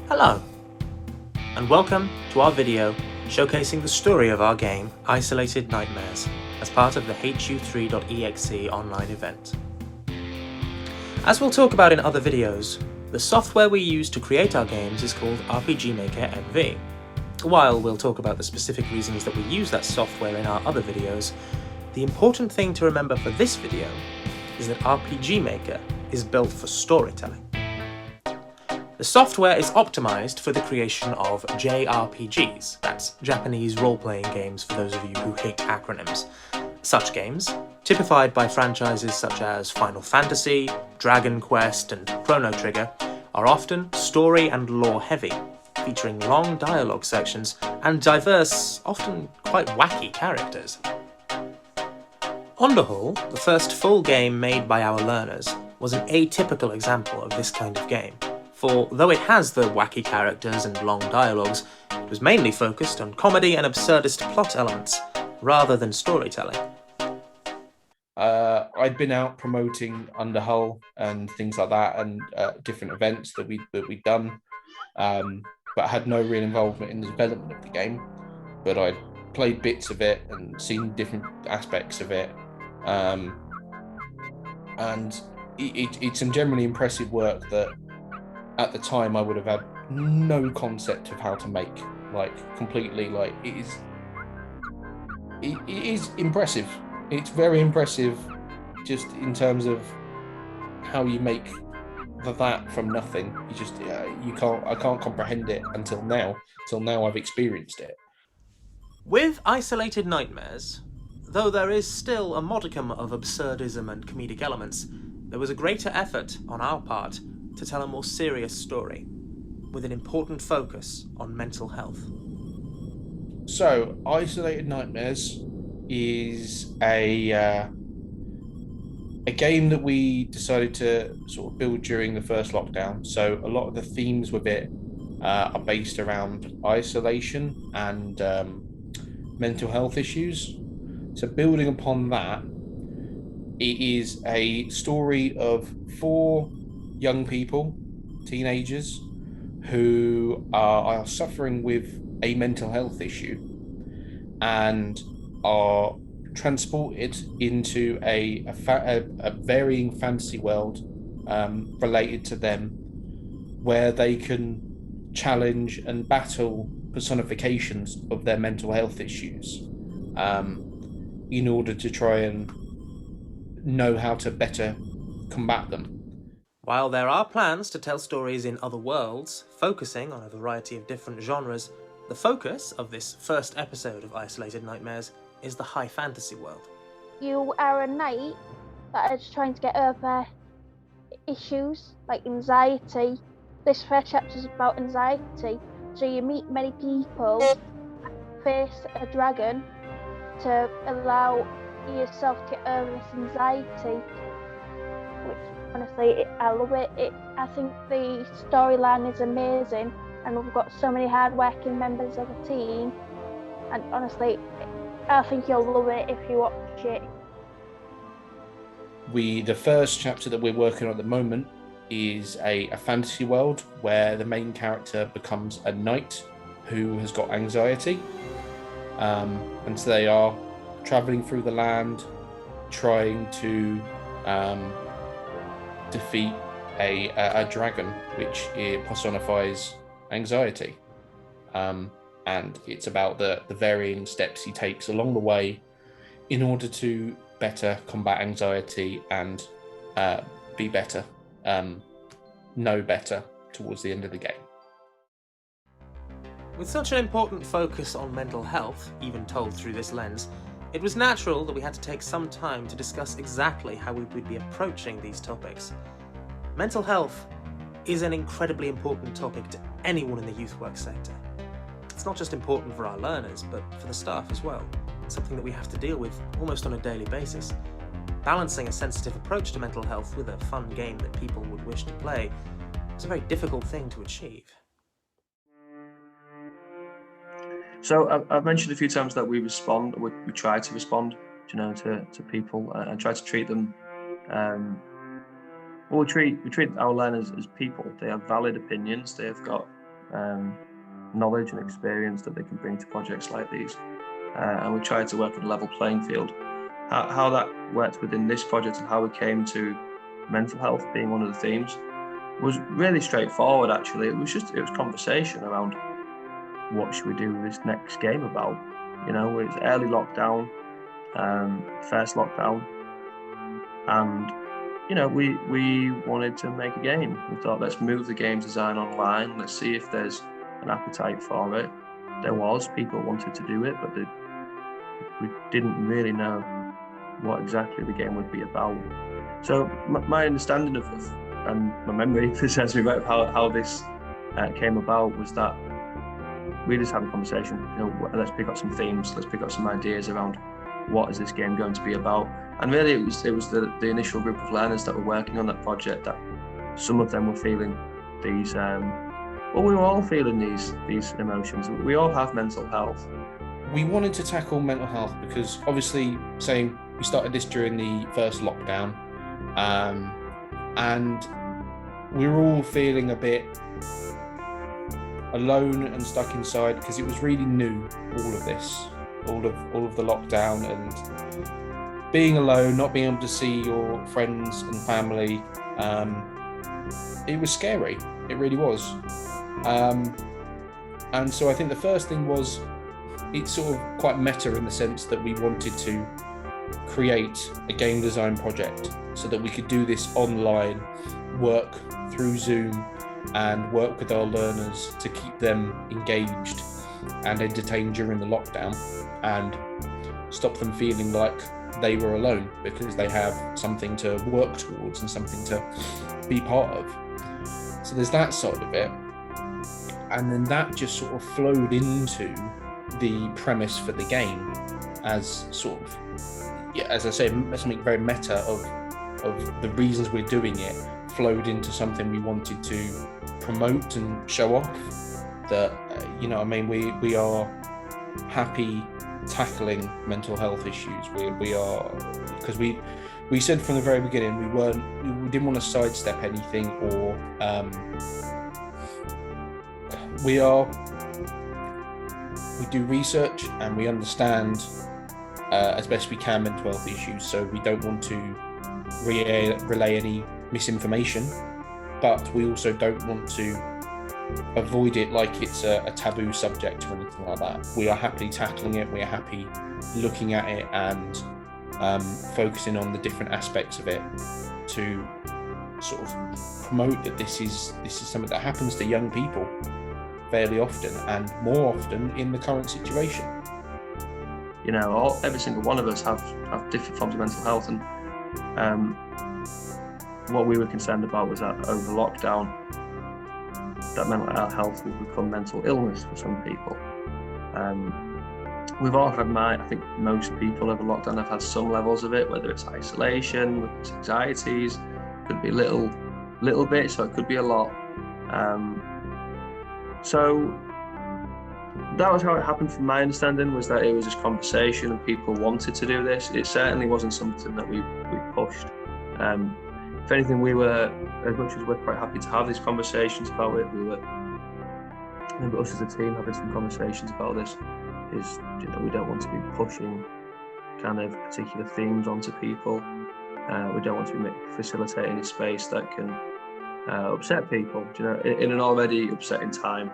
Hello, and welcome to our video showcasing the story of our game, Isolated Nightmares, as part of the HU3.EXE online event. As we'll talk about in other videos, the software we use to create our games is called RPG Maker MV. While we'll talk about the specific reasons that we use that software in our other videos, the important thing to remember for this video is that RPG Maker is built for storytelling. The software is optimized for the creation of JRPGs, that's Japanese role-playing games for those of you who hate acronyms. Such games, typified by franchises such as Final Fantasy, Dragon Quest, and Chrono Trigger, are often story and lore heavy, featuring long dialogue sections and diverse, often quite wacky characters. Underhull, the first full game made by our learners, was an atypical example of this kind of game. For though it has the wacky characters and long dialogues, it was mainly focused on comedy and absurdist plot elements, rather than storytelling. I'd been out promoting Underhull and things like that, and different events that we'd done, but had no real involvement in the development of the game. But I'd played bits of it and seen different aspects of it, and it's some generally impressive work that at the time I would have had no concept of how to make. Completely, it is impressive. It's very impressive, just in terms of how you make that from nothing. I can't comprehend it until now. Till now, I've experienced it. With Isolated Nightmares, though there is still a modicum of absurdism and comedic elements, there was a greater effort on our part to tell a more serious story, with an important focus on mental health. So, Isolated Nightmares is a game that we decided to sort of build during the first lockdown. So a lot of the themes with it are based around isolation and mental health issues. So building upon that, it is a story of 4 young people, teenagers, who are suffering with a mental health issue and are transported into a varying fantasy world related to them, where they can challenge and battle personifications of their mental health issues in order to try and know how to better combat them. While there are plans to tell stories in other worlds, focusing on a variety of different genres, the focus of this first episode of Isolated Nightmares is the high fantasy world. You are a knight that is trying to get over issues like anxiety. This first chapter is about anxiety. So you meet many people, face a dragon to allow yourself to get over this anxiety. Which, honestly, I love it. I think the storyline is amazing, and we've got so many hard-working members of the team. And honestly, I think you'll love it if you watch it. The first chapter that we're working on at the moment is a fantasy world where the main character becomes a knight who has got anxiety. And so they are traveling through the land, trying to defeat a dragon, which personifies anxiety. And it's about the varying steps he takes along the way in order to better combat anxiety and be better, know better towards the end of the game. With such an important focus on mental health, even told through this lens, it was natural that we had to take some time to discuss exactly how we would be approaching these topics. Mental health is an incredibly important topic to anyone in the youth work sector. It's not just important for our learners, but for the staff as well. It's something that we have to deal with almost on a daily basis. Balancing a sensitive approach to mental health with a fun game that people would wish to play is a very difficult thing to achieve. So I've mentioned a few times that we try to respond, to people and try to treat them. We treat our learners as people. They have valid opinions. They have got knowledge and experience that they can bring to projects like these. And we tried to work on a level playing field. How that worked within this project and how we came to mental health being one of the themes was really straightforward, actually. It was conversation around what should we do with this next game about. You know, it's early lockdown, first lockdown, and you know, we wanted to make a game. We thought, let's move the game design online. Let's see if there's an appetite for it. There was, people wanted to do it, but we didn't really know what exactly the game would be about. So my understanding of and my memory says me right how this came about was that we just had a conversation. You know, let's pick up some themes. Let's pick up some ideas around what is this game going to be about. And really, it was the initial group of learners that were working on that project that some of them were feeling these. Well, we were all feeling these emotions. We all have mental health. We wanted to tackle mental health because obviously, saying we started this during the first lockdown, and we were all feeling a bit alone and stuck inside because it was really new, all of this, all of the lockdown and being alone, not being able to see your friends and family. It was scary. It really was. And so I think the first thing was, it's sort of quite meta in the sense that we wanted to create a game design project so that we could do this online, work through Zoom and work with our learners to keep them engaged and entertained during the lockdown and stop them feeling like they were alone because they have something to work towards and something to be part of. So there's that side of it. And then that just sort of flowed into the premise for the game as sort of, yeah, as I say, something very meta of the reasons we're doing it flowed into something we wanted to promote and show off. That, you know, I mean, we are happy tackling mental health issues. We are, because we said from the very beginning we didn't want to sidestep anything or we do research and we understand as best we can mental health issues, so we don't want to relay any misinformation, but we also don't want to avoid it like it's a taboo subject or anything like that. We are happily tackling it, we are happy looking at it and focusing on the different aspects of it to sort of promote that this is something that happens to young people fairly often and more often in the current situation. You know, every single one of us have different forms of mental health, and what we were concerned about was that over lockdown, that mental health will become mental illness for some people. We've all had, I think most people over lockdown have had some levels of it, whether it's isolation, whether it's anxieties, could be little bits, or it could be a lot. So that was how it happened from my understanding, was that it was just conversation and people wanted to do this. It certainly wasn't something that we pushed. If anything, we were, as much as we're quite happy to have these conversations about it, maybe us as a team having some conversations about this, is, you know, we don't want to be pushing kind of particular themes onto people. We don't want to be facilitating a space that can upset people, you know, in an already upsetting time,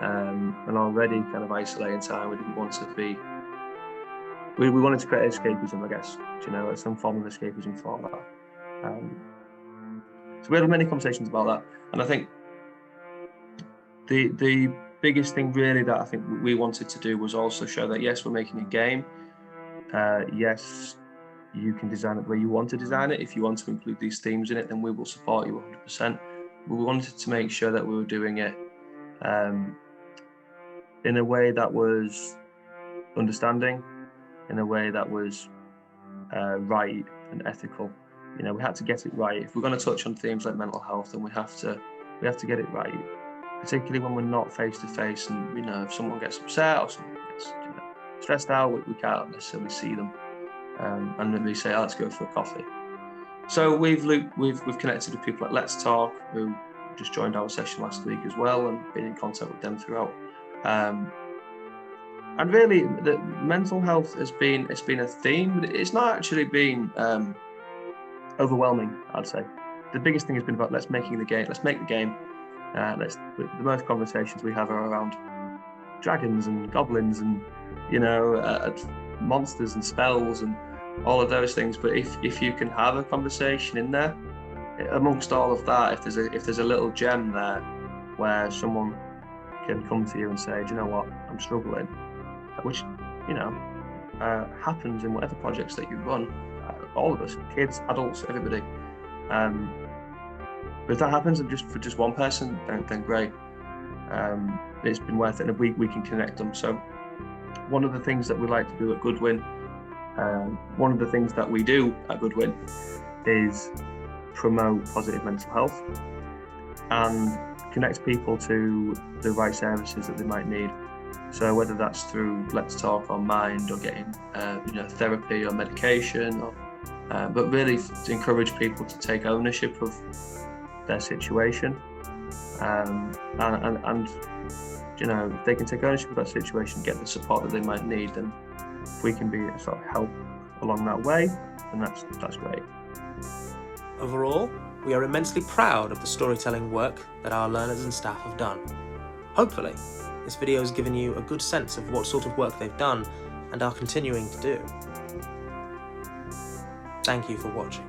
an already kind of isolating time. We didn't want to be. We wanted to create escapism, I guess, you know, some form of escapism for that. So we had many conversations about that, and I think the biggest thing really that I think we wanted to do was also show that yes, we're making a game. Yes, you can design it the way you want to design it. If you want to include these themes in it, then we will support you 100%. But we wanted to make sure that we were doing it in a way that was understanding, in a way that was right and ethical. You know, we had to get it right. If we're going to touch on themes like mental health, then we have to get it right. Particularly when we're not face to face, and, you know, if someone gets upset or someone gets, you know, stressed out, we can't necessarily see them. And then they say, oh, let's go for a coffee. So we've connected with people like Let's Talk, who just joined our session last week as well, and been in contact with them throughout. And really, the mental health it's been a theme, but it's not actually been overwhelming, I'd say. The biggest thing has been about let's make the game. The most conversations we have are around dragons and goblins and monsters and spells and all of those things. But if you can have a conversation in there, amongst all of that, if there's a little gem there where someone can come to you and say, do you know what, I'm struggling, which happens in whatever projects that you run, all of us, kids, adults, everybody. But if that happens for just one person, then great. It's been worth it, and we can connect them. So one of the things that we like to do at Goodwin, one of the things that we do at Goodwin is promote positive mental health and connect people to the right services that they might need. So whether that's through Let's Talk or Mind, or getting therapy or medication, but really to encourage people to take ownership of their situation, and if they can take ownership of that situation, get the support that they might need, then if we can be a sort of help along that way, then that's great. Overall, we are immensely proud of the storytelling work that our learners and staff have done. Hopefully, this video has given you a good sense of what sort of work they've done and are continuing to do. Thank you for watching.